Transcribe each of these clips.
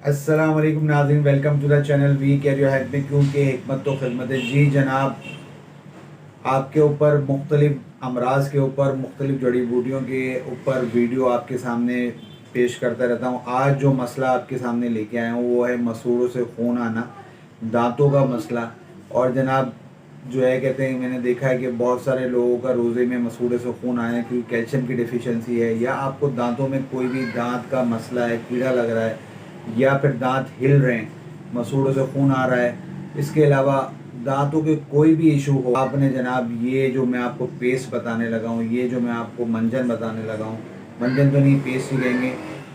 अस्सलाम वालेकुम नाज़रीन, welcome to the channel we care your health में क्योंकि हिकमत तो खिदमत है। जी जनाब, आपके ऊपर मुख्तलिफ अमराज के ऊपर मुख्तलिफ जड़ी बूटियों के ऊपर वीडियो आपके सामने पेश करता रहता हूँ। आज जो मसला आपके सामने लेके आया हूँ वो है मसूड़ों से खून आना, दांतों का मसला। और जनाब जो है कहते हैं, मैंने देखा है कि बहुत सारे लोगों का रोज़े में मसूड़े से खून आया है क्योंकि कैल्शियम की डिफिशियंसी है, या आपको दांतों में कोई भी दांत का मसला है, कीड़ा लग रहा है, या फिर दांत हिल रहे हैं, मसूड़ों से खून आ रहा है। इसके अलावा दांतों के कोई भी इशू हो, आपने जनाब ये जो मैं आपको पेस्ट बताने लगा हूँ, ये जो मैं आपको मंजन बताने लगा हूँ, मंजन तो नहीं पेस्ट ही कहेंगे,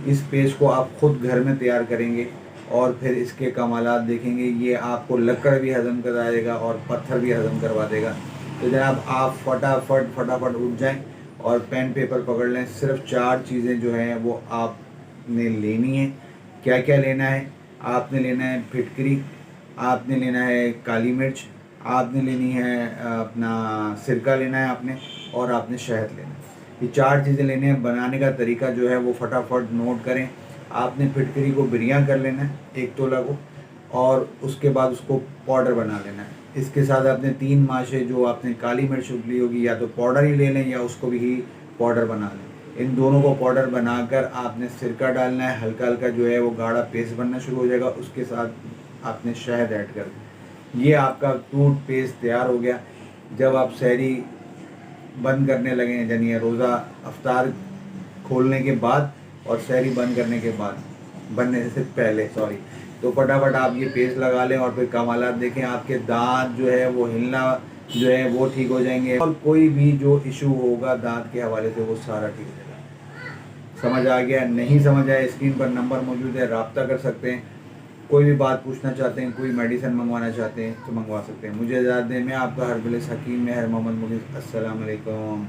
इस पेस्ट को आप खुद घर में तैयार करेंगे और फिर इसके कमालात देखेंगे। ये आपको लकड़ भी हज़म करा देगा और पत्थर भी हज़म करवा देगा। तो जनाब आप फटाफट फटाफट उठ जाएं और पेन पेपर पकड़ लें। सिर्फ 4 चीज़ें जो हैं वो आपने लेनी है। क्या क्या लेना है? आपने लेना है फिटकरी, आपने लेना है काली मिर्च, आपने लेनी है अपना सिरका लेना है आपने, और आपने शहद लेना है। ये 4 चीज़ें लेने हैं। बनाने का तरीका जो है वो फटाफट नोट करें। आपने फिटकरी को बिरियां कर लेना है 1 तोला को, और उसके बाद उसको पाउडर बना लेना है। इसके साथ आपने 3 माशे जो आपने काली मिर्च ली होगी, या तो पाउडर ही ले लें या उसको भी ही पाउडर बना लें। इन दोनों को पाउडर बनाकर आपने सिरका डालना है, हल्का हल्का जो है वो गाढ़ा पेस्ट बनना शुरू हो जाएगा। उसके साथ आपने शहद ऐड कर दें। ये आपका टूथपेस्ट तैयार हो गया। जब आप सहरी बंद करने लगे, यानी रोज़ा अफ्तार खोलने के बाद और सहरी बंद करने के बाद, बनने से पहले सॉरी, तो फटाफट आप ये पेस्ट लगा लें और फिर कमालात देखें। आपके दांत जो है वो हिलना जो है वो ठीक हो जाएंगे, और कोई भी जो इशू होगा दांत के हवाले से वो सारा ठीक हो जाएगा। समझ आ गया? नहीं समझ आया, स्क्रीन पर नंबर मौजूद है, रब्ता कर सकते हैं। कोई भी बात पूछना चाहते हैं, कोई मेडिसिन मंगवाना चाहते हैं तो मंगवा सकते हैं। मुझे इजाज़त दें, मैं आपका हरबिल हकीम में हर मोहम्मद मुनीर। अस्सलाम वालेकुम।